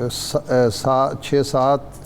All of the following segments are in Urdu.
6-7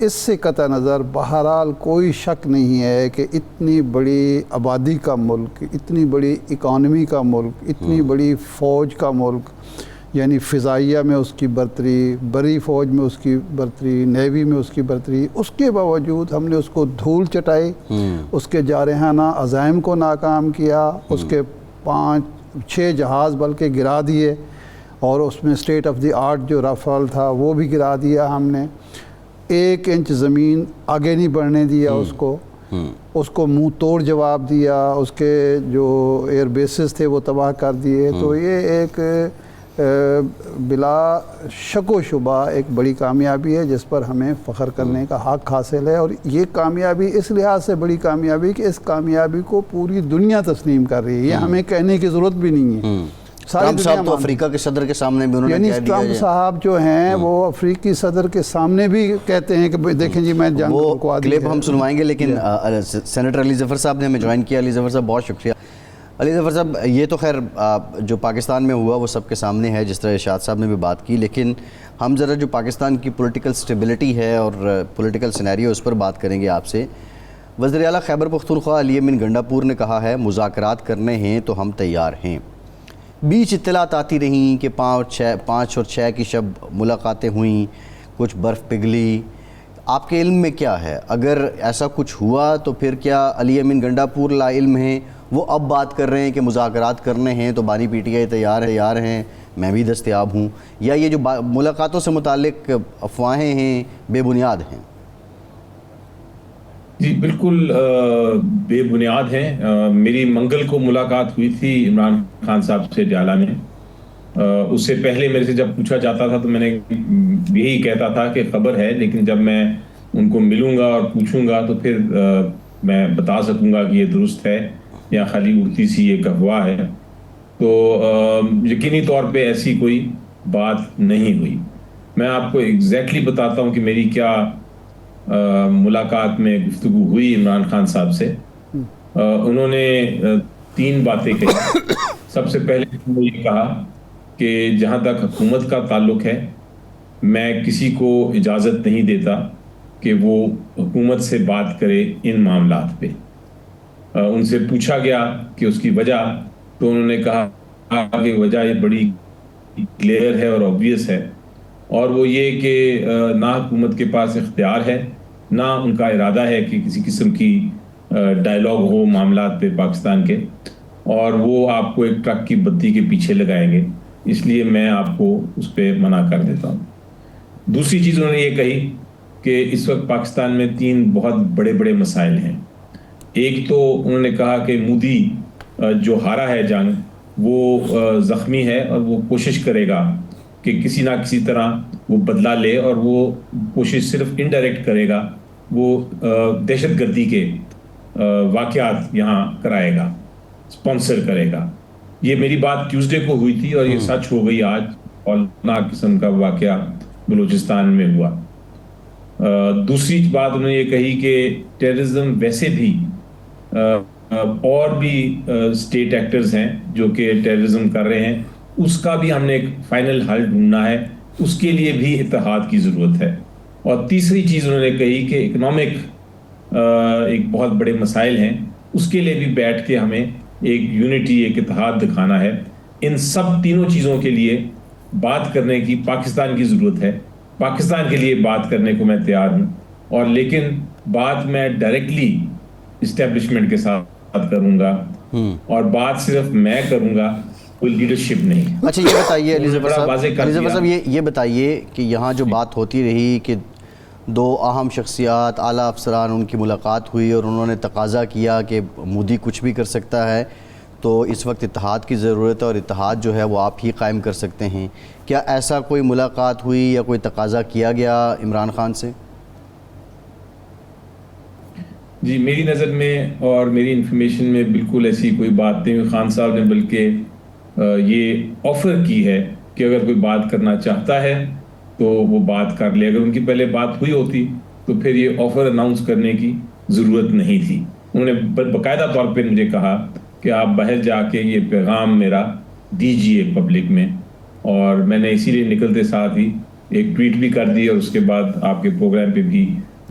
اس سے قطع نظر بہرحال کوئی شک نہیں ہے کہ اتنی بڑی آبادی کا ملک، اتنی بڑی اکانومی کا ملک، اتنی بڑی فوج کا ملک، یعنی فضائیہ میں اس کی برتری، بری فوج میں اس کی برتری، نیوی میں اس کی برتری، اس کے باوجود ہم نے اس کو دھول چٹائی، اس کے جارحانہ عزائم کو ناکام کیا، اس کے 5-6 جہاز بلکہ گرا دیے، اور اس میں اسٹیٹ آف دی آرٹ جو رافال تھا وہ بھی گرا دیا ہم نے، 1 انچ زمین آگے نہیں بڑھنے دیا اس کو منہ توڑ جواب دیا، اس کے جو ایئر بیسز تھے وہ تباہ کر دیے۔ تو یہ ایک بلا شک و شبہ ایک بڑی کامیابی ہے جس پر ہمیں فخر کرنے کا حق حاصل ہے، اور یہ کامیابی اس لحاظ سے بڑی کامیابی کہ اس کامیابی کو پوری دنیا تسلیم کر رہی ہے، یہ ہمیں کہنے کی ضرورت بھی نہیں ہے۔ ٹرمپ صاحب تو افریقہ کے صدر کے سامنے بھی انہوں نے یعنی کہہ دیا، ٹرمپ صاحب جو ہیں وہ افریقی صدر کے سامنے بھی کہتے ہیں کہ دیکھیں جی میں جنگ رکوا دی ہے۔ کلپ ہم سنوائیں گے، لیکن سینیٹر علی ظفر صاحب نے ہمیں جوائن کیا۔ علی ظفر صاحب بہت شکریہ۔ علی ظفر صاحب، یہ تو خیر جو پاکستان میں ہوا وہ سب کے سامنے ہے، جس طرح ارشاد صاحب نے بھی بات کی، لیکن ہم ذرا جو پاکستان کی پولیٹیکل سٹیبلٹی ہے اور پولیٹیکل سینیریو اس پر بات کریں گے آپ سے۔ وزیر اعلیٰ خیبر پختونخوا علی امین گنڈاپور نے کہا ہے مذاکرات کرنے ہیں تو ہم تیار ہیں۔ بیچ اطلاعات آتی رہیں کہ 5 اور 6 کی شب ملاقاتیں ہوئیں، کچھ برف پگھلی، آپ کے علم میں کیا ہے؟ اگر ایسا کچھ ہوا تو پھر کیا علی امین گنڈاپور لا علم ہیں، وہ اب بات کر رہے ہیں کہ مذاکرات کرنے ہیں تو بانی پی ٹی آئی تیار ہیں، میں بھی دستیاب ہوں، یا یہ جو ملاقاتوں سے متعلق افواہیں ہیں بے بنیاد ہیں؟ جی بالکل بے بنیاد ہیں۔ میری منگل کو ملاقات ہوئی تھی عمران خان صاحب سے ڈیالہ میں۔ اس سے پہلے میرے سے جب پوچھا جاتا تھا تو میں نے یہی کہتا تھا کہ خبر ہے، لیکن جب میں ان کو ملوں گا اور پوچھوں گا تو پھر میں بتا سکوں گا کہ یہ درست ہے یا خالی اڑتی سی ایک افواہ ہے۔ تو یقینی طور پہ ایسی کوئی بات نہیں ہوئی۔ میں آپ کو ایگزیکٹلی بتاتا ہوں کہ میری کیا ملاقات میں گفتگو ہوئی عمران خان صاحب سے۔ انہوں نے 3 باتیں کہی۔ سب سے پہلے انہوں نے یہ کہا کہ جہاں تک حکومت کا تعلق ہے میں کسی کو اجازت نہیں دیتا کہ وہ حکومت سے بات کرے ان معاملات پہ۔ ان سے پوچھا گیا کہ اس کی وجہ، تو انہوں نے کہا کہ وجہ یہ بڑی کلیئر ہے اور آبویس ہے، اور وہ یہ کہ نہ حکومت کے پاس اختیار ہے، نہ ان کا ارادہ ہے کہ کسی قسم کی ڈائیلاگ ہو معاملات پہ پاکستان کے، اور وہ آپ کو ایک ٹرک کی بتی کے پیچھے لگائیں گے، اس لیے میں آپ کو اس پہ منع کر دیتا ہوں۔ دوسری چیز انہوں نے یہ کہی کہ اس وقت پاکستان میں 3 بہت بڑے بڑے مسائل ہیں۔ ایک تو انہوں نے کہا کہ مودی جو ہارا ہے جنگ وہ زخمی ہے، اور وہ کوشش کرے گا کہ کسی نہ کسی طرح وہ بدلہ لے، اور وہ کوشش صرف انڈائریکٹ کرے گا، وہ دہشت گردی کے واقعات یہاں کرائے گا، اسپانسر کرے گا۔ یہ میری بات ٹیوزڈے کو ہوئی تھی اور یہ سچ ہو گئی آج، ہولناک قسم کا واقعہ بلوچستان میں ہوا۔ دوسری بات انہوں نے یہ کہی کہ ٹیررزم ویسے بھی اور بھی اسٹیٹ ایکٹرز ہیں جو کہ ٹیررزم کر رہے ہیں، اس کا بھی ہم نے ایک فائنل حل ڈھونڈنا ہے، اس کے لیے بھی اتحاد کی ضرورت ہے۔ اور تیسری چیز انہوں نے کہی کہ اکنامک ایک بہت بڑے مسائل ہیں، اس کے لیے بھی بیٹھ کے ہمیں ایک یونٹی، ایک اتحاد دکھانا ہے۔ ان سب تینوں چیزوں کے لیے بات کرنے کی پاکستان کی ضرورت ہے۔ پاکستان کے لیے بات کرنے کو میں تیار ہوں، اور لیکن بات میں ڈائریکٹلی اسٹیبلشمنٹ کے ساتھ کروں گا، اور بات صرف میں کروں گا، کوئی لیڈرشپ نہیں۔ اچھا یہ بتائیے علی ظفر صاحب، یہ بتائیے کہ یہاں جو بات ہوتی رہی کہ 2 اہم شخصیات، اعلیٰ افسران، ان کی ملاقات ہوئی اور انہوں نے تقاضا کیا کہ مودی کچھ بھی کر سکتا ہے تو اس وقت اتحاد کی ضرورت ہے، اور اتحاد جو ہے وہ آپ ہی قائم کر سکتے ہیں، کیا ایسا کوئی ملاقات ہوئی یا کوئی تقاضا کیا گیا عمران خان سے؟ جی میری نظر میں اور میری انفارمیشن میں بالکل ایسی کوئی بات نہیں ہوئی۔ خان صاحب نے بلکہ یہ آفر کی ہے کہ اگر کوئی بات کرنا چاہتا ہے تو وہ بات کر لے۔ اگر ان کی پہلے بات ہوئی ہوتی تو پھر یہ آفر اناؤنس کرنے کی ضرورت نہیں تھی۔ انہوں نے باقاعدہ طور پہ مجھے کہا کہ آپ باہر جا کے یہ پیغام میرا دیجیے پبلک میں، اور میں نے اسی لیے نکلتے ساتھ ہی ایک ٹویٹ بھی کر دی، اور اس کے بعد آپ کے پروگرام پہ بھی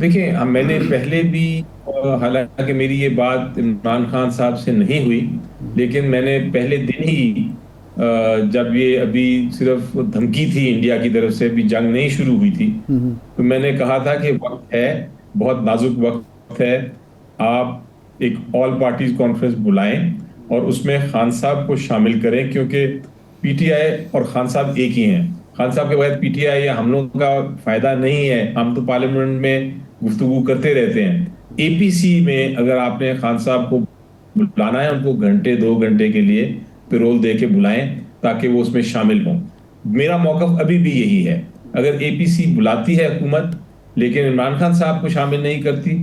دیکھیں میں نے پہلے بھی حالانکہ میری یہ بات عمران خان صاحب سے نہیں ہوئی لیکن میں نے پہلے دن ہی جب یہ ابھی صرف دھمکی تھی انڈیا کی طرف سے ابھی جنگ نہیں شروع ہوئی تھی تو میں نے کہا تھا کہ وقت ہے بہت نازک وقت ہے آپ ایک آل پارٹیز کانفرنس بلائیں اور اس میں خان صاحب کو شامل کریں کیونکہ پی ٹی آئی اور خان صاحب ایک ہی ہیں. خان صاحب کے بغیر پی ٹی آئی یا ہم لوگوں کا فائدہ نہیں ہے. ہم تو پارلیمنٹ میں گفتگو کرتے رہتے ہیں. اے پی سی میں اگر آپ نے خان صاحب کو بلانا ہے ان کو گھنٹے 2 گھنٹے کے لیے پیرول دے کے بلائیں تاکہ وہ اس میں شامل ہوں. میرا موقف ابھی بھی یہی ہے. اگر اے پی سی بلاتی ہے حکومت لیکن عمران خان صاحب کو شامل نہیں کرتی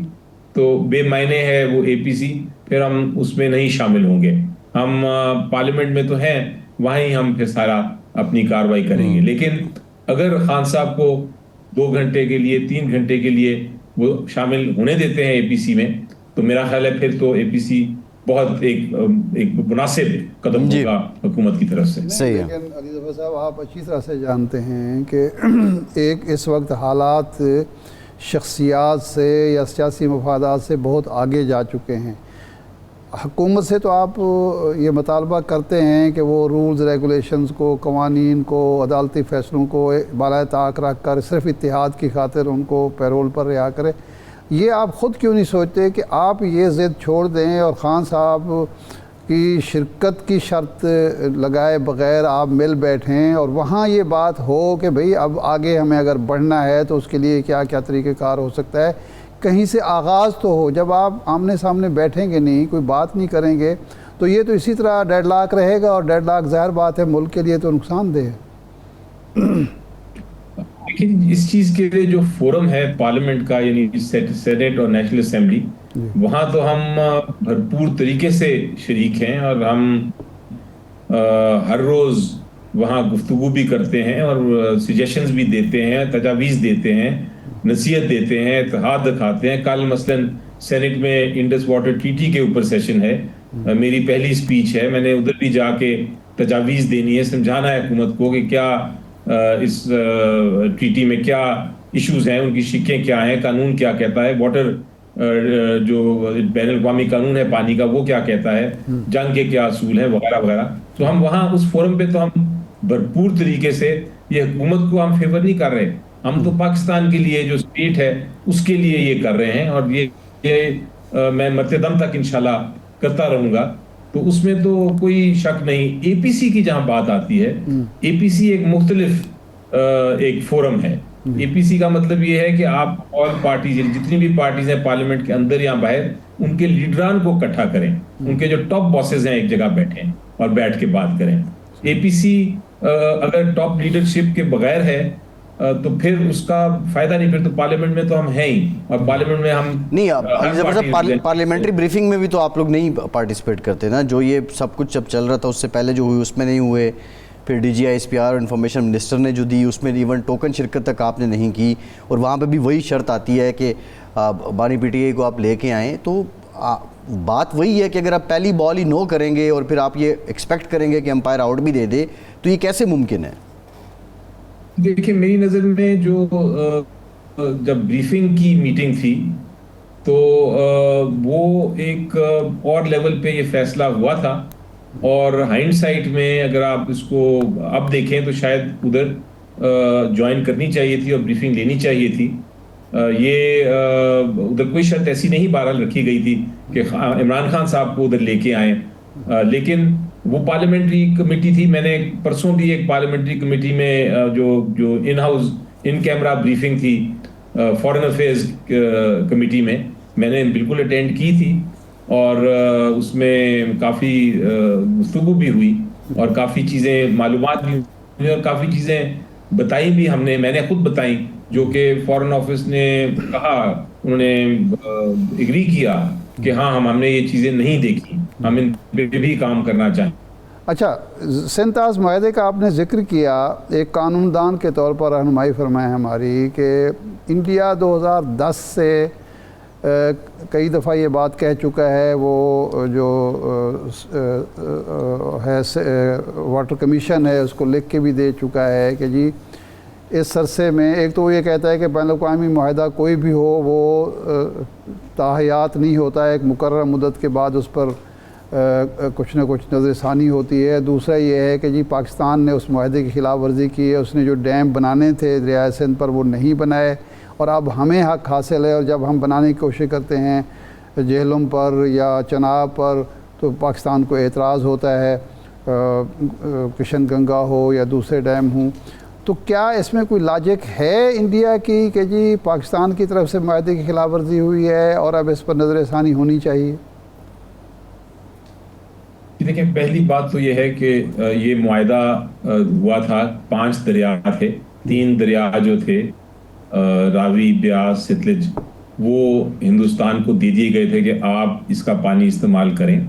تو بے معنی ہے وہ اے پی سی, پھر ہم اس میں نہیں شامل ہوں گے. ہم پارلیمنٹ میں تو ہیں وہاں ہی ہم پھر سارا اپنی کاروائی کریں گے. لیکن اگر خان صاحب کو 2 گھنٹے کے لیے 3 گھنٹے کے لیے وہ شامل ہونے دیتے ہیں اے پی سی میں تو میرا خیال ہے پھر تو اے پی سی بہت ایک مناسب قدم ہوگا حکومت کی طرف سے. صحیح ہے. لیکن علی ظفر صاحب آپ اچھی طرح سے جانتے ہیں کہ ایک اس وقت حالات شخصیات سے یا سیاسی مفادات سے بہت آگے جا چکے ہیں. حکومت سے تو آپ یہ مطالبہ کرتے ہیں کہ وہ رولز ریگولیشنز کو, قوانین کو, عدالتی فیصلوں کو بالائے طاق رکھ کر صرف اتحاد کی خاطر ان کو پیرول پر رہا کرے. یہ آپ خود کیوں نہیں سوچتے کہ آپ یہ ضد چھوڑ دیں اور خان صاحب کی شرکت کی شرط لگائے بغیر آپ مل بیٹھیں اور وہاں یہ بات ہو کہ بھئی اب آگے ہمیں اگر بڑھنا ہے تو اس کے لیے کیا کیا طریقہ کار ہو سکتا ہے, کہیں سے آغاز تو ہو. جب آپ آمنے سامنے بیٹھیں گے نہیں, کوئی بات نہیں کریں گے تو یہ تو اسی طرح ڈیڈ لاک رہے گا, اور ڈیڈ لاک ظاہر بات ہے ملک کے لیے تو نقصان دہ ہے. لیکن اس چیز کے لیے جو فورم ہے پارلیمنٹ کا یعنی سینیٹ اور نیشنل اسمبلی, وہاں تو ہم بھرپور طریقے سے شریک ہیں اور ہم ہر روز وہاں گفتگو بھی کرتے ہیں اور سجیشنز بھی دیتے ہیں, تجاویز دیتے ہیں, نصیحت دیتے ہیں, اتحاد دکھاتے ہیں. کل مثلاً سینٹ میں انڈس واٹر ٹریٹی کے اوپر سیشن ہے, میری پہلی سپیچ ہے. میں نے ادھر بھی جا کے تجاویز دینی ہے, سمجھانا ہے حکومت کو کہ کیا اس ٹریٹی میں کیا ایشوز ہیں, ان کی شکیں کیا ہیں, قانون کیا کہتا ہے, واٹر جو بین الاقوامی قانون ہے پانی کا وہ کیا کہتا ہے, جنگ کے کیا اصول ہیں وغیرہ وغیرہ. تو ہم وہاں اس فورم پہ تو ہم بھرپور طریقے سے یہ حکومت کو ہم فیور نہیں کر رہے, ہم تو پاکستان کے لیے جو اسٹیٹ ہے اس کے لیے یہ کر رہے ہیں اور یہ میں مرتے دم تک انشاءاللہ کرتا رہوں گا. تو اس میں تو کوئی شک نہیں. اے پی سی کی جہاں بات آتی ہے, اے پی سی ایک مختلف ایک فورم ہے. اے پی سی کا مطلب یہ ہے کہ آپ آل پارٹیز جتنی بھی پارٹیز ہیں پارلیمنٹ کے اندر یا باہر ان کے لیڈران کو اکٹھا کریں, ان کے جو ٹاپ باسز ہیں ایک جگہ بیٹھیں اور بیٹھ کے بات کریں. اے پی سی اگر ٹاپ لیڈرشپ کے بغیر ہے تو پھر اس کا فائدہ نہیں. پھر تو پارلیمنٹ میں تو ہم ہیں ہی, اور پارلیمنٹ میں ہم نہیں, پارلیمنٹری بریفنگ میں بھی تو آپ لوگ نہیں پارٹیسپیٹ کرتے نا. جو یہ سب کچھ جب چل رہا تھا اس سے پہلے جو ہوئی اس میں نہیں ہوئے, پھر D G I S P R information minister نے جو دی اس میں ایون ٹوکن شرکت تک آپ نے نہیں کی, اور وہاں پہ بھی وہی شرط آتی ہے کہ بانی پی ٹی آئی کو آپ لے کے آئیں. تو بات وہی ہے کہ اگر آپ پہلی بال ہی نو کریں گے اور پھر آپ یہ ایکسپیکٹ کریں گے کہ امپائر آؤٹ بھی دے دے تو یہ کیسے ممکن ہے؟ دیکھیں میری نظر میں جو جب بریفنگ کی میٹنگ تھی تو وہ ایک اور لیول پہ یہ فیصلہ ہوا تھا, اور ہائنڈ سائٹ میں اگر آپ اس کو اب دیکھیں تو شاید ادھر جوائن کرنی چاہیے تھی اور بریفنگ لینی چاہیے تھی. یہ ادھر کوئی شرط ایسی نہیں بہرحال رکھی گئی تھی کہ عمران خان صاحب کو ادھر لے کے آئیں, لیکن وہ پارلیمنٹری کمیٹی تھی. میں نے پرسوں بھی ایک پارلیمنٹری کمیٹی میں جو in house in camera briefing تھی فارن افیئرز کمیٹی میں نے بالکل اٹینڈ کی تھی, اور اس میں کافی گفتگو بھی ہوئی اور کافی چیزیں معلومات بھی ہوئی اور کافی چیزیں بتائی بھی ہم نے, میں نے خود بتائی جو کہ فارن آفس نے کہا, انہوں نے ایگری کیا کہ ہاں ہم نے یہ چیزیں نہیں دیکھی, ہم ان پہ بھی کام کرنا چاہیں. اچھا, سنتاز معاہدے کا آپ نے ذکر کیا, ایک قانون دان کے طور پر رہنمائی فرمائے ہماری کہ انڈیا 2010 سے کئی دفعہ یہ بات کہہ چکا ہے, وہ جو ہے واٹر کمیشن ہے اس کو لکھ کے بھی دے چکا ہے کہ جی اس عرصے میں ایک تو وہ یہ کہتا ہے کہ بین الاقوامی معاہدہ کوئی بھی ہو وہ تاحیات نہیں ہوتا ہے، ایک مقررہ مدت کے بعد اس پر کچھ نہ کچھ نظر ثانی ہوتی ہے۔ دوسرا یہ ہے کہ جی پاکستان نے اس معاہدے کی خلاف ورزی کی ہے، اس نے جو ڈیم بنانے تھے دریائے سندھ پر وہ نہیں بنائے، اور اب ہمیں حق حاصل ہے، اور جب ہم بنانے کی کوشش کرتے ہیں جہلم پر یا چناب پر تو پاکستان کو اعتراض ہوتا ہے، کشن گنگا ہو یا دوسرے ڈیم ہوں۔ تو کیا اس میں کوئی لاجک ہے انڈیا کی کہ جی پاکستان کی طرف سے معاہدے کی خلاف ورزی ہوئی ہے اور اب اس پر نظر ثانی ہونی چاہیے؟ دیکھیں، پہلی بات تو یہ ہے کہ یہ معاہدہ ہوا تھا، 5 دریا تھے، 3 دریا جو تھے راوی، بیاس، ستلج، وہ ہندوستان کو دے دیے گئے تھے کہ آپ اس کا پانی استعمال کریں،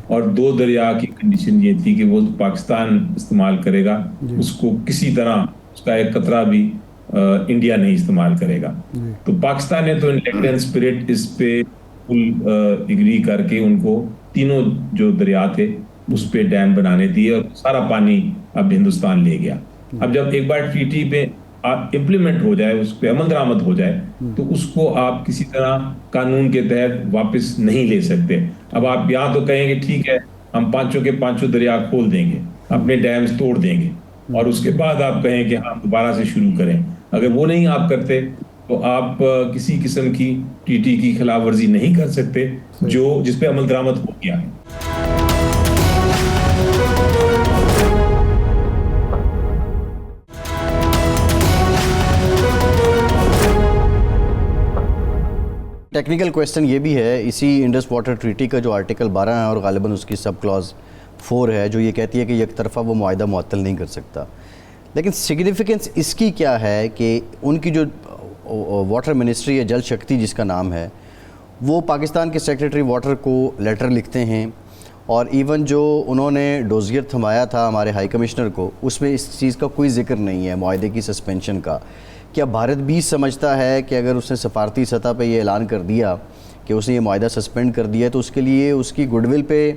اور 2 دریا کی کنڈیشن یہ تھی کہ وہ پاکستان استعمال کرے گا، اس کو کسی طرح اس کا ایک قطرہ بھی انڈیا نہیں استعمال کرے گا۔ تو پاکستان نے تو انلیکٹن اسپرٹ اس پہ فل اگری کر کے ان کو تینوں جو دریا تھے اس پہ ڈیم بنانے دیے، اور سارا پانی اب ہندوستان لے گیا۔ اب جب ایک بار ٹریٹی پہ امپلیمنٹ ہو جائے، اس پہ عمل درآمد ہو جائے، تو اس کو آپ کسی طرح قانون کے تحت واپس نہیں لے سکتے۔ اب آپ یہاں تو کہیں گے ٹھیک ہے ہم 5 کے 5 دریا کھول دیں گے، اپنے ڈیمز توڑ دیں گے، اور اس کے بعد آپ کہیں کہ ہم دوبارہ سے شروع کریں۔ اگر وہ نہیں آپ کرتے تو آپ کسی قسم کی ٹریٹی کی خلاف ورزی نہیں کر سکتے جس پہ عمل درآمد ہو گیا ہے۔ ٹیکنیکل کویسچن یہ بھی ہے اسی انڈس واٹر ٹریٹی کا جو آرٹیکل 12 ہے اور غالباً اس کی سب کلاز 4 ہے، جو یہ کہتی ہے کہ یک طرفہ وہ معاہدہ معطل نہیں کر سکتا، لیکن سگنیفیکنس اس کی کیا ہے کہ ان کی جو واٹر منسٹری ہے، جل شکتی جس کا نام ہے، وہ پاکستان کے سیکریٹری واٹر کو لیٹر لکھتے ہیں، اور ایون جو انہوں نے ڈوزیئر تھمایا تھا ہمارے ہائی کمشنر کو، اس میں اس چیز کا کوئی ذکر نہیں ہے معاہدے کی سسپینشن کا۔ کیا بھارت بھی سمجھتا ہے کہ اگر اس نے سفارتی سطح پہ یہ اعلان کر دیا کہ اس نے یہ معاہدہ سسپینڈ کر دیا ہے تو اس کے لیے اس کی گڈ ول پہ،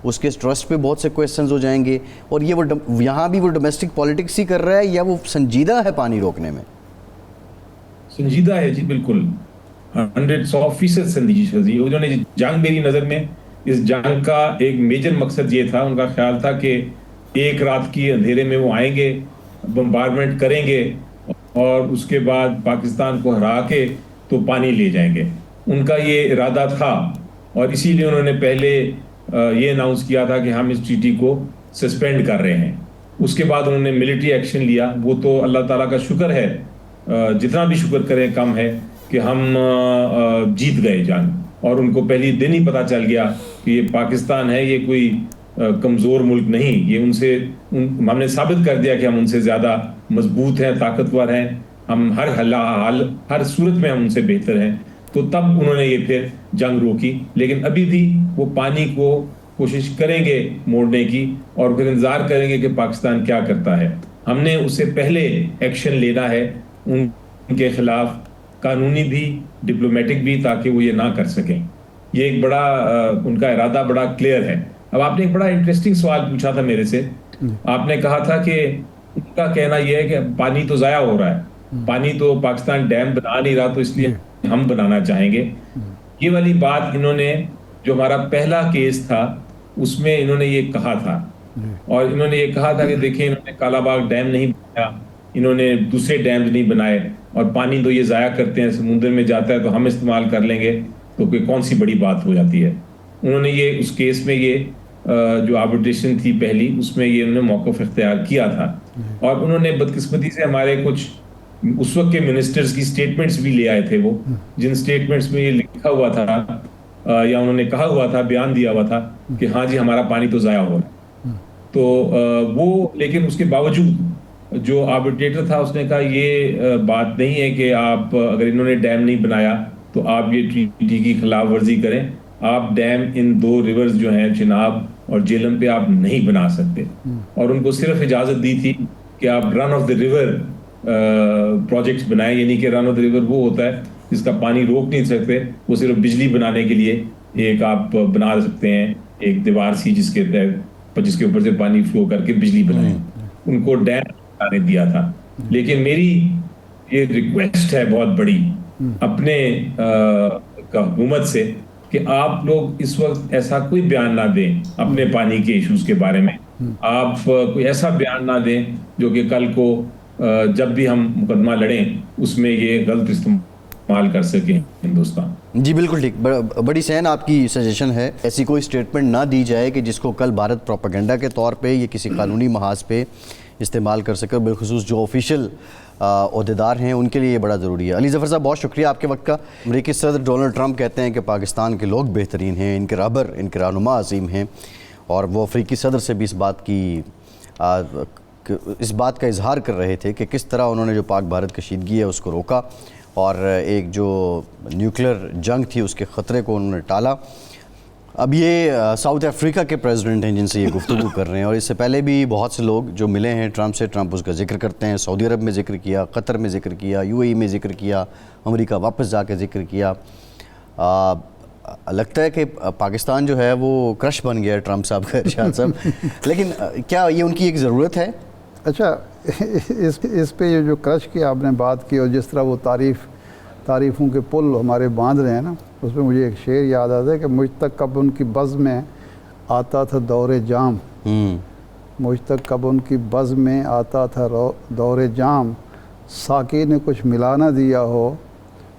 اس کے ٹرسٹ پہ بہت سے کویسچنز ہو جائیں گے، اور یہ وہ یہاں بھی وہ ڈومیسٹک پالیٹکس ہی کر رہا ہے، یا وہ سنجیدہ ہے پانی روکنے میں؟ سنجیدہ ہے جی، بالکل 100% سنجیدہ جی۔ انہوں نے جنگ، میری نظر میں اس جنگ کا ایک میجر مقصد یہ تھا، ان کا خیال تھا کہ ایک رات کی اندھیرے میں وہ آئیں گے، بمبارڈمنٹ کریں گے، اور اس کے بعد پاکستان کو ہرا کے تو پانی لے جائیں گے۔ ان کا یہ ارادہ تھا، اور اسی لیے انہوں نے پہلے یہ اناؤنس کیا تھا کہ ہم اس ٹریٹی کو سسپینڈ کر رہے ہیں۔ اس کے بعد انہوں نے ملٹری ایکشن لیا، وہ تو اللہ تعالیٰ کا شکر ہے، جتنا بھی شکر کریں کم ہے، کہ ہم جیت گئے جنگ، اور ان کو پہلی دن ہی پتہ چل گیا کہ یہ پاکستان ہے، یہ کوئی کمزور ملک نہیں، یہ ہم نے ثابت کر دیا کہ ہم ان سے زیادہ مضبوط ہیں، طاقتور ہیں، ہم ہر صورت میں ہم ان سے بہتر ہیں۔ تو تب انہوں نے یہ پھر جنگ روکی، لیکن ابھی بھی وہ پانی کو کوشش کریں گے موڑنے کی، اور پھر انتظار کریں گے کہ پاکستان کیا کرتا ہے۔ ہم نے اس سے پہلے ایکشن لینا ہے ان کے خلاف، قانونی بھی، ڈپلومیٹک بھی، تاکہ وہ یہ نہ کر سکیں۔ یہ ایک بڑا ان کا ارادہ بڑا کلیئر ہے۔ اب آپ نے ایک بڑا انٹرسٹنگ سوال پوچھا تھا میرے سے، آپ نے کہا تھا کہ ان کا کہنا یہ ہے کہ پانی تو ضائع ہو رہا ہے، پانی تو پاکستان ڈیم بنا نہیں رہا، تو اس لیے ہم بنانا چاہیں گے۔ یہ والی بات انہوں نے، جو ہمارا پہلا کیس تھا اس میں انہوں نے یہ کہا تھا، اور انہوں نے یہ کہا تھا کہ دیکھیں انہوں نے کالا باغ ڈیم نہیں بنایا، انہوں نے دوسرے ڈیمز نہیں بنائے، اور پانی تو یہ ضائع کرتے ہیں، سمندر میں جاتا ہے تو ہم استعمال کر لیں گے، تو کوئی کون سی بڑی بات ہو جاتی ہے۔ انہوں نے یہ اس کیس میں یہ جو آربیٹریشن تھی پہلی، اس میں یہ انہوں نے موقف اختیار کیا تھا، اور انہوں نے بدقسمتی سے ہمارے کچھ اس وقت کے منسٹرز کی سٹیٹمنٹس بھی لے آئے تھے، وہ جن سٹیٹمنٹس میں یہ لکھا ہوا تھا یا انہوں نے کہا ہوا تھا، بیان دیا ہوا تھا کہ ہاں جی ہمارا پانی تو ضائع ہو رہا ہے۔ تو وہ، لیکن اس کے باوجود جو آربیٹریٹر تھا اس نے کہا یہ بات نہیں ہے کہ آپ اگر انہوں نے ڈیم نہیں بنایا تو آپ یہ ٹریٹی کی خلاف ورزی کریں، آپ ڈیم ان 2 ریورز جو ہیں چناب اور جہلم پہ آپ نہیں بنا سکتے، اور ان کو صرف اجازت دی تھی کہ آپ رن آف دا ریور پروجیکٹس بنائیں، یعنی کہ رن آف دا ریور وہ ہوتا ہے جس کا پانی روک نہیں سکتے، وہ صرف بجلی بنانے کے لیے ایک آپ بنا سکتے ہیں، ایک دیوار سی جس کے اوپر سے پانی فلو کر کے بجلی بنائیں، ان کو ڈیم بنانے دیا تھا۔ لیکن میری یہ ریکویسٹ ہے بہت بڑی اپنے حکومت سے کہ آپ لوگ اس وقت ایسا کوئی بیان نہ دیں اپنے پانی کے ایشوز کے بارے میں. آپ کوئی ایسا بیان نہ دیں جو کہ کل کو جب بھی ہم مقدمہ لڑیں اس میں یہ غلط استعمال کر سکیں ہندوستان. جی بالکل ٹھیک. بڑی سین آپ کی سجیشن ہے. ایسی کوئی سٹیٹمنٹ نہ دی جائے کہ جس کو کل بھارت پروپیگنڈا کے طور پہ یا کسی قانونی محاذ پہ استعمال کر سکے. بالخصوص جو آفیشیل عہدیدار ہیں ان کے لیے یہ بڑا ضروری ہے. علی ظفر صاحب بہت شکریہ آپ کے وقت کا. امریکی صدر ڈونلڈ ٹرمپ کہتے ہیں کہ پاکستان کے لوگ بہترین ہیں, ان کے رہبر, ان کے رہنما عظیم ہیں, اور وہ افریقی صدر سے بھی اس بات کا اظہار کر رہے تھے کہ کس طرح انہوں نے جو پاک بھارت کشیدگی ہے اس کو روکا اور ایک جو نیوکلیر جنگ تھی اس کے خطرے کو انہوں نے ٹالا. اب یہ ساؤتھ افریقہ کے پریزیڈنٹ ہیں جن سے یہ گفتگو کر رہے ہیں, اور اس سے پہلے بھی بہت سے لوگ جو ملے ہیں ٹرمپ سے, ٹرمپ اس کا ذکر کرتے ہیں. سعودی عرب میں ذکر کیا, قطر میں ذکر کیا, UAE میں ذکر کیا, امریکہ واپس جا کے ذکر کیا. لگتا ہے کہ پاکستان جو ہے وہ کرش بن گیا ہے ٹرمپ صاحب کا, ارشاد صاحب. لیکن کیا یہ ان کی ایک ضرورت ہے؟ اچھا, اس پہ یہ جو کرش کی آپ نے بات کی اور جس طرح وہ تعریفوں کے پل ہمارے باندھ رہے ہیں نا, اس میں مجھے ایک شعر یاد آتا ہے کہ مجھ تک کب ان کی بزم میں آتا تھا دور جام, مجھ تک کب ان کی بزم میں آتا تھا دور جام, ساقی نے کچھ ملا نہ دیا ہو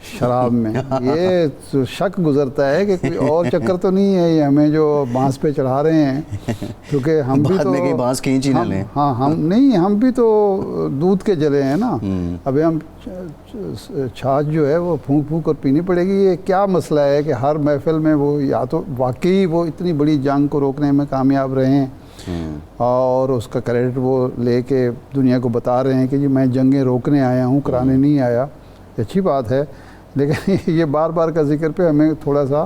شراب میں. یہ شک گزرتا ہے کہ کوئی اور چکر تو نہیں ہے یہ ہمیں جو بانس پہ چڑھا رہے ہیں, کیونکہ ہم بھی تو بانس کھینچ ہی نہ لیں. ہاں ہم بھی تو دودھ کے جلے ہیں نا. ابھی ہم چھاچھ جو ہے وہ پھونک پھونک کر پینی پڑے گی. یہ کیا مسئلہ ہے کہ ہر محفل میں وہ یا تو واقعی وہ اتنی بڑی جنگ کو روکنے میں کامیاب رہے ہیں اور اس کا کریڈٹ وہ لے کے دنیا کو بتا رہے ہیں کہ جی میں جنگیں روکنے آیا ہوں, کرانے نہیں آیا. اچھی بات ہے, لیکن یہ بار بار کا ذکر پہ ہمیں تھوڑا سا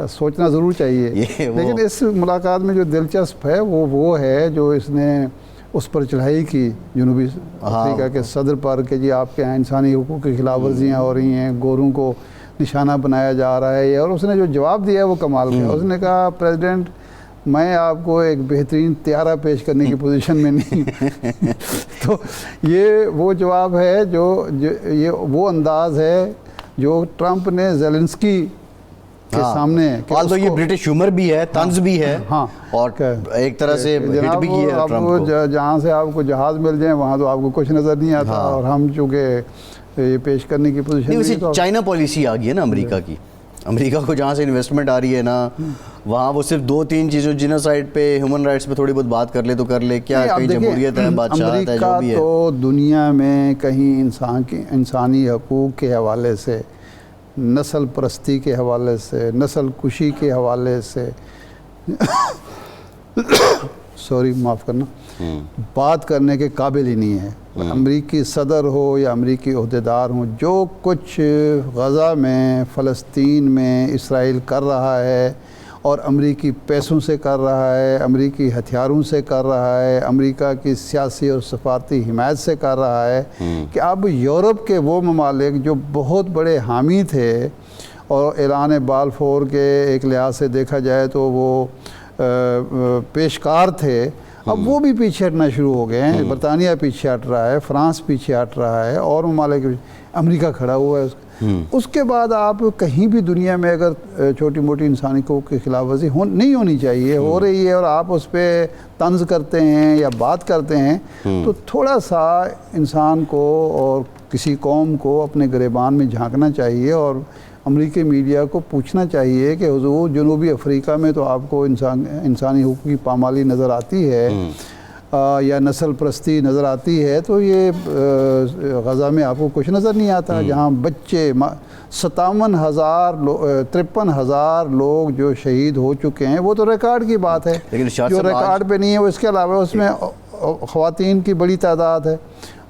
سوچنا ضرور چاہیے. لیکن اس ملاقات میں جو دلچسپ ہے وہ ہے جو اس نے اس پر چڑھائی کی جنوبی افریقہ کے صدر پر کہ جی آپ کے یہاں انسانی حقوق کی خلاف ورزیاں ہو رہی ہیں, گوروں کو نشانہ بنایا جا رہا ہے. اور اس نے جو جواب دیا ہے وہ کمال کا. اس نے کہا پریزیڈنٹ میں آپ کو ایک بہترین طیارہ پیش کرنے کی پوزیشن میں نہیں. تو یہ وہ جواب ہے جو یہ وہ انداز ہے جو ٹرمپ نے زیلنسکی کے سامنے, تو یہ برٹش ہیومر بھی ہے, طنز بھی ہے, اور ایک طرح سے ہٹ بھی کیا ہے ٹرمپ کو. جہاں سے آپ کو جہاز مل جائیں وہاں تو آپ کو کچھ نظر نہیں آتا, اور ہم چونکہ یہ پیش کرنے کی پوزیشن نہیں. چائنا پالیسی آ گئی ہے نا امریکہ کی. امریکہ کو جہاں سے انویسٹمنٹ آ رہی ہے نا, وہاں وہ صرف 2-3 چیزوں جینوسائیڈ پہ, ہیومن رائٹس پہ تھوڑی بہت بات کر لے تو کر لے. کیا کہیں جمہوریت ہے, بادشاہت ہے, جو بھی ہے. امریکہ تو دنیا میں کہیں انسانی حقوق کے حوالے سے, نسل پرستی کے حوالے سے, نسل کشی کے حوالے سے معاف کرنا, بات کرنے کے قابل ہی نہیں ہے. امریکی صدر ہو یا امریکی عہدیدار ہوں, جو کچھ غزہ میں, فلسطین میں اسرائیل کر رہا ہے اور امریکی پیسوں سے کر رہا ہے, امریکی ہتھیاروں سے کر رہا ہے, امریکہ کی سیاسی اور سفارتی حمایت سے کر رہا ہے, کہ اب یورپ کے وہ ممالک جو بہت بڑے حامی تھے اور اعلان بالفور کے ایک لحاظ سے دیکھا جائے تو وہ پیشکار تھے, اب وہ بھی پیچھے ہٹنا شروع ہو گئے ہیں. برطانیہ پیچھے ہٹ رہا ہے, فرانس پیچھے ہٹ رہا ہے, اور ممالک, امریکہ کھڑا ہوا ہے. اس کے بعد آپ کہیں بھی دنیا میں اگر چھوٹی موٹی انسانی حقوق کی خلاف ورزی نہیں ہونی چاہیے, ہو رہی ہے, اور آپ اس پہ طنز کرتے ہیں یا بات کرتے ہیں, تو تھوڑا سا انسان کو اور کسی قوم کو اپنے گریبان میں جھانکنا چاہیے, اور امریکی میڈیا کو پوچھنا چاہیے کہ حضور جنوبی افریقہ میں تو آپ کو انسانی حقوق کی پامالی نظر آتی ہے یا نسل پرستی نظر آتی ہے, تو یہ غزہ میں آپ کو کچھ نظر نہیں آتا, جہاں بچے 53,000 لوگ جو شہید ہو چکے ہیں. وہ تو ریکارڈ کی بات ہے, جو ریکارڈ پہ نہیں ہے. وہ اس کے علاوہ اس میں خواتین کی بڑی تعداد ہے,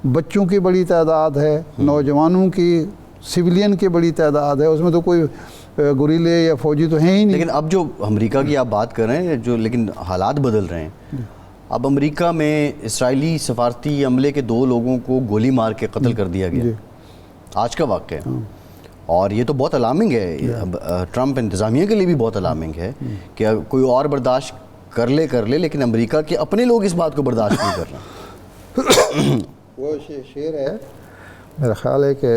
بچوں کی بڑی تعداد ہے, نوجوانوں کی, سویلین کی بڑی تعداد ہے. اس میں تو کوئی گوریلے یا فوجی تو ہیں ہی نہیں. لیکن اب جو امریکہ کی آپ بات کر رہے ہیں, جو لیکن حالات بدل رہے ہیں. اب امریکہ میں اسرائیلی سفارتی عملے کے 2 لوگوں کو گولی مار کے قتل کر دیا گیا, آج کا واقعہ ہے. اور یہ تو بہت الارمنگ ہے, ٹرمپ انتظامیہ کے لیے بھی بہت الارمنگ ہے کہ کوئی اور برداشت کر لے, لیکن امریکہ کے اپنے لوگ اس بات کو برداشت نہیں کر رہے. وہ شعر ہے میرا خیال ہے کہ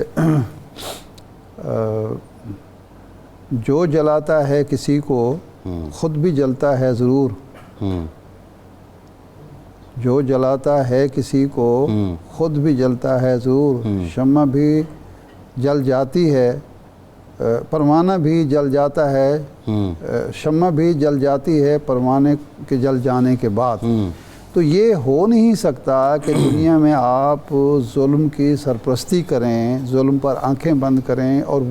جو جلاتا ہے کسی کو خود بھی جلتا ہے ضرور، جو جلاتا ہے کسی کو خود بھی جلتا ہے ضرور، شمع بھی جل جاتی ہے، پروانہ بھی جل جاتا ہے، شمع بھی جل جاتی ہے پروانے کے جل جانے کے بعد۔ تو یہ ہو نہیں سکتا کہ دنیا میں آپ ظلم کی سرپرستی کریں، ظلم پر آنکھیں بند کریں اور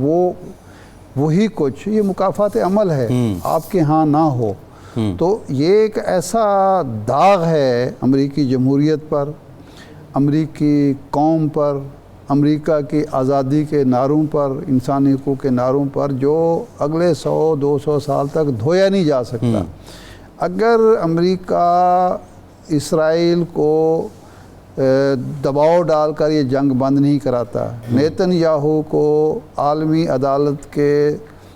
وہی کچھ، یہ مکافات عمل ہے، آپ کے ہاں نہ ہو۔ تو یہ ایک ایسا داغ ہے امریکی جمہوریت پر، امریکی قوم پر، امریکہ کی آزادی کے نعروں پر، انسانی حقوق کے نعروں پر، جو اگلے 100-200 سال تک دھویا نہیں جا سکتا۔ اگر امریکہ اسرائیل کو دباؤ ڈال کر یہ جنگ بند نہیں کراتا، نیتن یاہو کو عالمی عدالت کے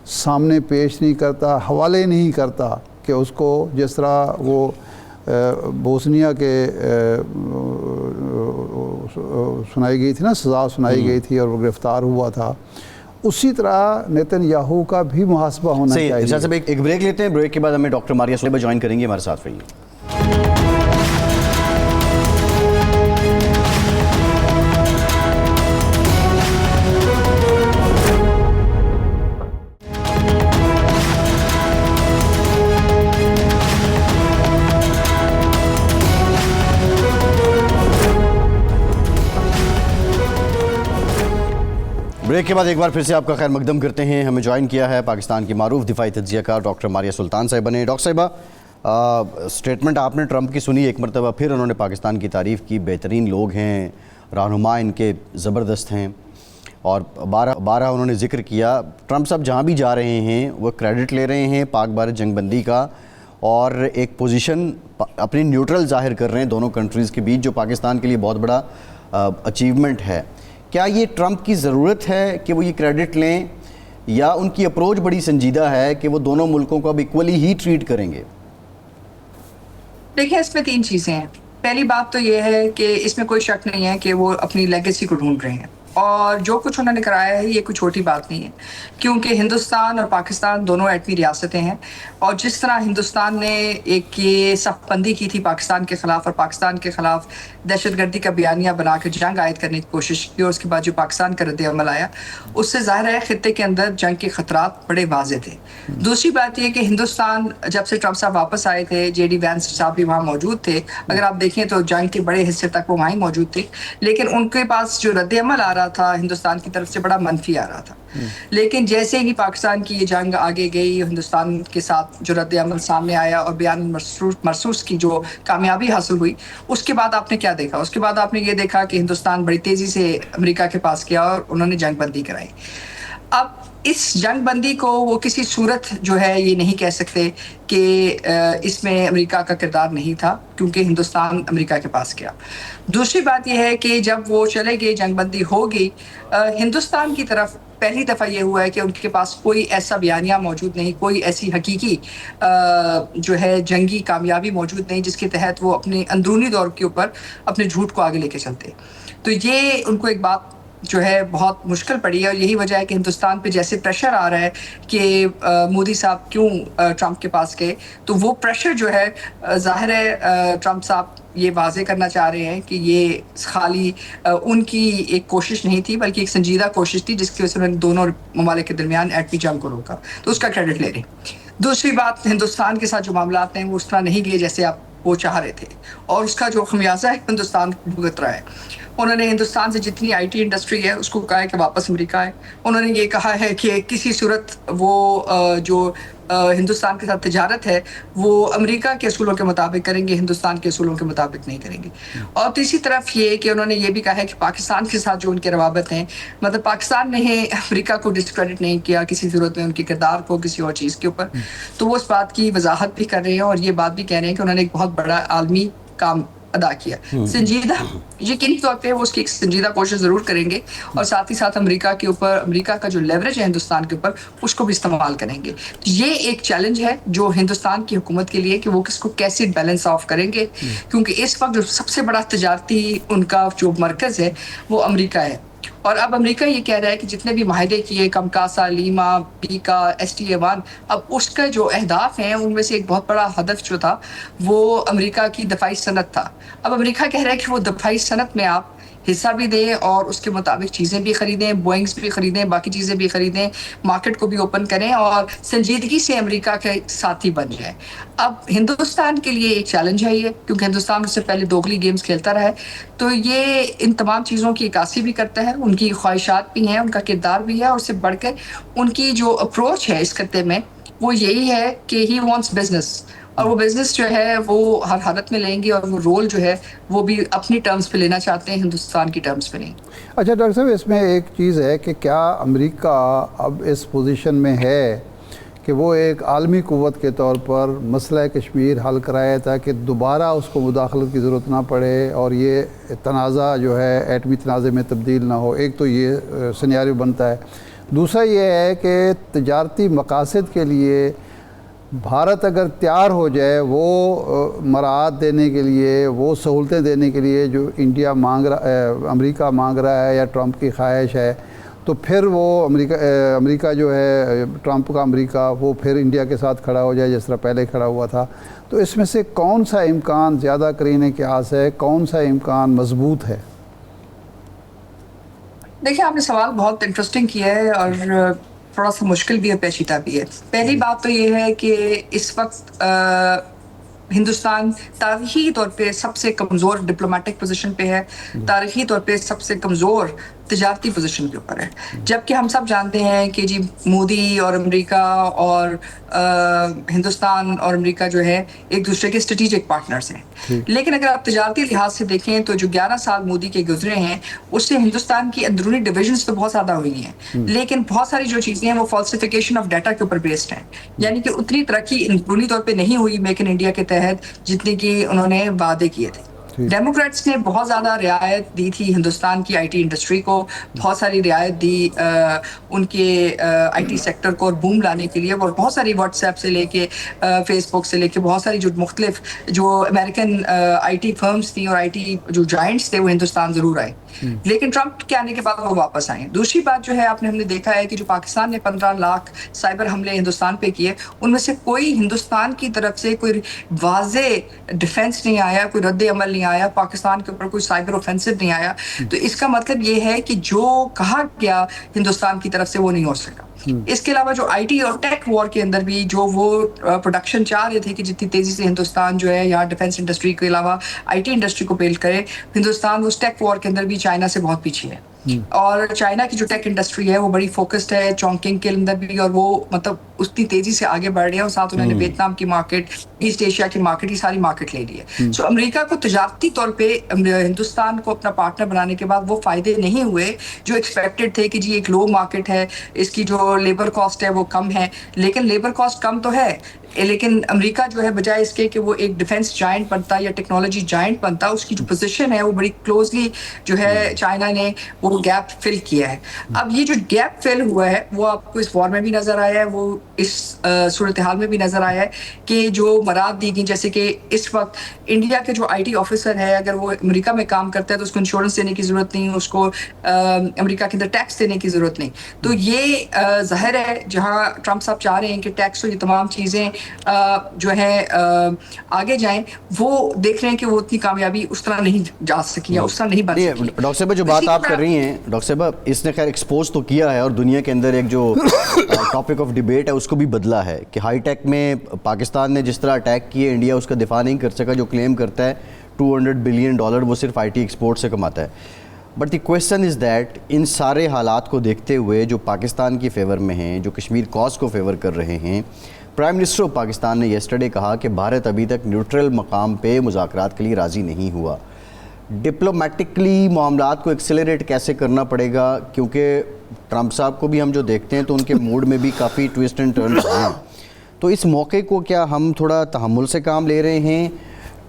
سامنے پیش نہیں کرتا، حوالے نہیں کرتا کہ اس کو جس طرح وہ بوسنیا کے سنائی گئی تھی نا، سزا سنائی گئی تھی اور وہ گرفتار ہوا تھا، اسی طرح نیتن یاہو کا بھی محاسبہ ہونا چاہیے۔ ارشاد صاحب ایک بریک لیتے ہیں، بریک کے بعد ہمیں ڈاکٹر ماریہ سلیبا جوائن کریں گے، ہمارے ساتھ رہیے۔ بریک کے بعد ایک بار پھر سے آپ کا خیر مقدم کرتے ہیں۔ ہمیں جوائن کیا ہے پاکستان کی معروف دفاعی تجزیہ کار ڈاکٹر ماریہ سلطان صاحبہ نے۔ ڈاکٹر صاحبہ، سٹیٹمنٹ آپ نے ٹرمپ کی سنی، ایک مرتبہ پھر انہوں نے پاکستان کی تعریف کی، بہترین لوگ ہیں، رہنما ان کے زبردست ہیں، اور بارہ انہوں نے ذکر کیا۔ ٹرمپ صاحب جہاں بھی جا رہے ہیں وہ کریڈٹ لے رہے ہیں پاک بھارت جنگ بندی کا، اور ایک پوزیشن اپنی نیوٹرل ظاہر کر رہے ہیں دونوں کنٹریز کے بیچ، جو پاکستان کے لیے بہت بڑا اچیومنٹ ہے۔ کیا یہ ٹرمپ کی ضرورت ہے کہ وہ یہ کریڈٹ لیں، یا ان کی اپروچ بڑی سنجیدہ ہے کہ وہ دونوں ملکوں کو اب ایکولی ہی ٹریٹ کریں گے؟ دیکھیں، اس میں 3 چیزیں ہیں۔ پہلی بات تو یہ ہے کہ اس میں کوئی شک نہیں ہے کہ وہ اپنی لیگیسی کو ڈھونڈ رہے ہیں، اور جو کچھ انہوں نے کرایا ہے یہ کوئی چھوٹی بات نہیں ہے، کیونکہ ہندوستان اور پاکستان دونوں ایٹمی ریاستیں ہیں، اور جس طرح ہندوستان نے ایک یہ صف بندی کی تھی پاکستان کے خلاف، اور پاکستان کے خلاف دہشت گردی کا بیانیہ بنا کے جنگ عائد کرنے کی کوشش کی، اور اس کے بعد جو پاکستان کا رد عمل آیا، اس سے ظاہر ہے خطے کے اندر جنگ کے خطرات بڑے واضح تھے۔ دوسری بات یہ کہ ہندوستان جب سے ٹرمپ صاحب واپس آئے تھے، جے ڈی وینس صاحب بھی وہاں موجود تھے، اگر آپ دیکھیں تو جنگ کے بڑے حصے تک وہ وہاں ہی موجود تھے، لیکن ان کے پاس جو رد عمل آ رہا تھا ہندوستان کی طرف سے بڑا منفی آ رہا تھا۔ لیکن جیسے ہی پاکستان کی یہ جنگ آگے گئی، ہندوستان کے ساتھ جو رد عمل سامنے آیا اور بیان مرصوص کی جو کامیابی حاصل ہوئی، اس کے بعد آپ نے کیا دیکھا؟ اس کے بعد آپ نے یہ دیکھا کہ ہندوستان بڑی تیزی سے امریکہ کے پاس گیا اور انہوں نے جنگ بندی کرائی۔ اب اس جنگ بندی کو وہ کسی صورت جو ہے یہ نہیں کہہ سکتے کہ اس میں امریکہ کا کردار نہیں تھا، کیونکہ ہندوستان امریکہ کے پاس گیا۔ دوسری بات یہ ہے کہ جب وہ چلے گئے، جنگ بندی ہوگی، ہندوستان کی طرف پہلی دفعہ یہ ہوا ہے کہ ان کے پاس کوئی ایسا بیانیہ موجود نہیں، کوئی ایسی حقیقی جو ہے جنگی کامیابی موجود نہیں جس کے تحت وہ اپنے اندرونی دور کے اوپر اپنے جھوٹ کو آگے لے کے چلتے۔ تو یہ ان کو ایک بات جو ہے بہت مشکل پڑی ہے، اور یہی وجہ ہے کہ ہندوستان پہ جیسے پریشر آ رہا ہے کہ مودی صاحب کیوں ٹرمپ کے پاس گئے، تو وہ پریشر جو ہے ظاہر ہے ٹرمپ صاحب یہ واضح کرنا چاہ رہے ہیں کہ یہ خالی ان کی ایک کوشش نہیں تھی، بلکہ ایک سنجیدہ کوشش تھی جس کی وجہ سے انہوں نے دونوں ممالک کے درمیان ایٹمی جنگ کو روکا، تو اس کا کریڈٹ لے رہے ہیں۔ دوسری بات، ہندوستان کے ساتھ جو معاملات ہیں وہ اس طرح نہیں گئے جیسے آپ وہ چاہ رہے تھے، اور اس کا جو خمیازہ ہے ہندوستان بھگت رہا ہے۔ انہوں نے ہندوستان سے جتنی آئی ٹی انڈسٹری ہے اس کو کہا ہے کہ واپس امریکہ آئے۔ انہوں نے یہ کہا ہے کہ کسی صورت وہ جو ہندوستان کے ساتھ تجارت ہے وہ امریکہ کے اصولوں کے مطابق کریں گے، ہندوستان کے اصولوں کے مطابق نہیں کریں گے۔ اور تیسری طرف یہ کہ انہوں نے یہ بھی کہا ہے کہ پاکستان کے ساتھ جو ان کے روابط ہیں، مطلب پاکستان نے امریکہ کو ڈسکریڈٹ نہیں کیا کسی صورت میں ان کے کردار کو کسی اور چیز کے اوپر، تو وہ اس بات کی وضاحت بھی کر رہے ہیں اور یہ بات بھی کہہ رہے ہیں کہ انہوں نے ایک بہت بڑا عالمی کام ادا کیا. سنجیدہ یقینی طور پہ وہ اس کی ایک سنجیدہ کوشش ضرور کریں گے اور ساتھ ہی ساتھ امریکہ کا جو لیوریج ہے ہندوستان کے اوپر اس کو بھی استعمال کریں گے. یہ ایک چیلنج ہے جو ہندوستان کی حکومت کے لیے کہ وہ کس کو کیسے بیلنس آف کریں گے, کیونکہ اس وقت جو سب سے بڑا تجارتی ان کا جو مرکز ہے وہ امریکہ ہے. اور اب امریکہ یہ کہہ رہا ہے کہ جتنے بھی معاہدے کیے کمکاسا, لیما, بیکا, STA1, اب اس کا جو اہداف ہیں ان میں سے ایک بہت بڑا ہدف جو تھا وہ امریکہ کی دفاعی صنعت تھا. اب امریکہ کہہ رہا ہے کہ وہ دفاعی صنعت میں آپ حصہ بھی دیں اور اس کے مطابق چیزیں بھی خریدیں, بوئنگس بھی خریدیں, باقی چیزیں بھی خریدیں, مارکیٹ کو بھی اوپن کریں اور سنجیدگی سے امریکہ کے ساتھی بن جائیں. اب ہندوستان کے لیے ایک چیلنج ہے یہ, کیونکہ ہندوستان اس سے پہلے دوگلی گیمز کھیلتا رہا ہے, تو یہ ان تمام چیزوں کی عکاسی بھی کرتا ہے, ان کی خواہشات بھی ہیں, ان کا کردار بھی ہے, اور اس سے بڑھ کر ان کی جو اپروچ ہے اس خطے میں وہ یہی ہے کہ ہی وانٹس بزنس, اور وہ بزنس جو ہے وہ ہر حالت میں لیں گے, اور وہ رول جو ہے وہ بھی اپنی ٹرمز پہ لینا چاہتے ہیں, ہندوستان کی ٹرمز پہ نہیں. اچھا ڈاکٹر صاحب, اس میں ایک چیز ہے کہ کیا امریکہ اب اس پوزیشن میں ہے کہ وہ ایک عالمی قوت کے طور پر مسئلہ کشمیر حل کرائے تاکہ دوبارہ اس کو مداخلت کی ضرورت نہ پڑے اور یہ تنازع جو ہے ایٹمی تنازع میں تبدیل نہ ہو؟ ایک تو یہ سینیریو بنتا ہے. دوسرا یہ ہے کہ تجارتی مقاصد کے لیے بھارت اگر تیار ہو جائے وہ مراعات دینے کے لیے, وہ سہولتیں دینے کے لیے جو امریکہ مانگ رہا ہے یا ٹرمپ کی خواہش ہے, تو پھر وہ امریکہ جو ہے ٹرمپ کا امریکہ وہ پھر انڈیا کے ساتھ کھڑا ہو جائے جس طرح پہلے کھڑا ہوا تھا. تو اس میں سے کون سا امکان زیادہ قرینِ قیاس ہے, کون سا امکان مضبوط ہے؟ دیکھیں, آپ نے سوال بہت انٹرسٹنگ کیا ہے اور تھوڑا سا مشکل بھی ہے, پیچیدہ بھی ہے. پہلی بات تو یہ ہے کہ اس وقت ہندوستان تاریخی طور پہ سب سے کمزور ڈپلومیٹک پوزیشن پہ ہے, تاریخی طور پہ سب سے کمزور تجارتی پوزیشن کے اوپر ہے, جبکہ ہم سب جانتے ہیں کہ جی مودی اور امریکہ اور ہندوستان اور امریکہ جو ہے ایک دوسرے کے اسٹریٹجک پارٹنرز ہیں. لیکن اگر آپ تجارتی لحاظ سے دیکھیں تو جو 11 سال مودی کے گزرے ہیں اس سے ہندوستان کی اندرونی ڈویژنز تو بہت زیادہ ہوئی ہیں, لیکن بہت ساری جو چیزیں ہیں وہ فالسیفیکیشن آف ڈیٹا کے اوپر بیسڈ ہیں, یعنی کہ اتنی ترقی اندرونی طور پہ نہیں ہوئی میک ان انڈیا کے تحت جتنی کہ انہوں نے وعدے کیے تھے. ڈیموکریٹس نے بہت زیادہ رعایت دی تھی ہندوستان کی IT انڈسٹری کو, بہت ساری رعایت دی ان کے IT سیکٹر کو اور بوم لانے کے لیے, اور بہت ساری واٹس ایپ سے لے کے فیس بک سے لے کے بہت ساری جو مختلف جو امریکن IT فرمز تھیں اور IT جو جائنٹس تھے وہ ہندوستان ضرور آئے. لیکن ٹرمپ کے آنے کے بعد وہ واپس آئے. دوسری بات جو ہے ہم نے دیکھا ہے کہ جو پاکستان نے 15 لاکھ سائبر حملے ہندوستان پہ کیے, ان میں سے کوئی ہندوستان کی طرف سے کوئی واضح ڈیفنس نہیں آیا, کوئی رد عمل نہیں آیا, پاکستان کے اوپر کوئی سائبر اوفینسو نہیں آیا. تو اس کا مطلب یہ ہے کہ جو کہا گیا ہندوستان کی طرف سے وہ نہیں ہو سکا. اس کے علاوہ جو IT اور ٹیک وار کے اندر بھی جو وہ پروڈکشن چاہ رہے تھے کہ جتنی تیزی سے ہندوستان جو ہے یہاں ڈیفنس انڈسٹری کے علاوہ IT انڈسٹری کو بلڈ کرے, ہندوستان اس ٹیک وار کے اندر بھی چائنا سے بہت پیچھے ہے. اور چائنا کی جو ٹیک انڈسٹری ہے وہ بڑی فوکسڈ ہے چونکنگ کے اندر بھی, اور وہ مطلب اتنی تیزی سے آگے بڑھ رہے ہیں, اور ساتھ انہوں نے ویتنام کی مارکیٹ, ایسٹ ایشیا کی مارکیٹ, یہ ساری مارکیٹ لے لی ہے. سو امریکہ کو تجارتی طور پہ ہندوستان کو اپنا پارٹنر بنانے کے بعد وہ فائدے نہیں ہوئے جو ایکسپیکٹڈ تھے کہ جی ایک لو مارکیٹ ہے, اس کی جو لیبر کاسٹ ہے وہ کم ہے. لیکن لیبر کاسٹ کم تو ہے, لیکن امریکہ جو ہے بجائے اس کے کہ وہ ایک ڈیفنس جائنٹ بنتا یا ٹیکنالوجی جائنٹ بنتا, اس کی جو پوزیشن ہے وہ بڑی کلوزلی جو ہے چائنا نے وہ گیپ فل کیا ہے. اب یہ جو گیپ فل ہوا ہے وہ آپ کو اس وار میں بھی نظر آیا ہے, وہ اس صورتحال میں بھی نظر آیا ہے کہ جو مراد دی گئی, جیسے کہ اس وقت انڈیا کے جو IT آفیسر ہے اگر وہ امریکہ میں کام کرتا ہے تو اس کو انشورنس دینے کی ضرورت نہیں, اس کو امریکہ کے اندر ٹیکس دینے کی ضرورت نہیں. تو یہ ظاہر ہے جہاں ٹرمپ صاحب چاہ رہے ہیں کہ ٹیکس اور یہ تمام چیزیں جو ہے آگے جائیں, وہ دیکھ رہے ہیں کہ وہ اتنی کامیابی اس طرح نہیں جا سکی یا اس طرح نہیں بن سکی. ڈاکٹر صاحبہ جو بات آپ کر رہی ہیں, ڈاکٹر صاحبہ اس نے خیر ایکسپوز تو کیا ہے اور دنیا کے اندر ایک جو ٹاپک آف ڈیبیٹ ہے اس کو بھی بدلا ہے کہ ہائی ٹیک میں پاکستان نے جس طرح اٹیک کیے انڈیا اس کا دفاع نہیں کر سکا, جو کلیم کرتا ہے $200 بلین وہ صرف IT ایکسپورٹ سے کماتا ہے. But the question is that in سارے حالات کو دیکھتے ہوئے جو پاکستان کی فیور میں ہیں, جو کشمیر کاز کو فیور کر رہے ہیں, پرائم منسٹر آف پاکستان نے یسٹرڈے کہا کہ بھارت ابھی تک نیوٹرل مقام پہ مذاکرات کے لیے راضی نہیں ہوا. ڈپلومیٹکلی معاملات کو ایکسیلریٹ کیسے کرنا پڑے گا, کیونکہ ٹرمپ صاحب کو بھی ہم جو دیکھتے ہیں تو ان کے موڈ میں بھی کافی ٹویسٹ اینڈ ٹرنز ہیں. تو اس موقع کو کیا ہم تھوڑا تحمل سے کام لے رہے ہیں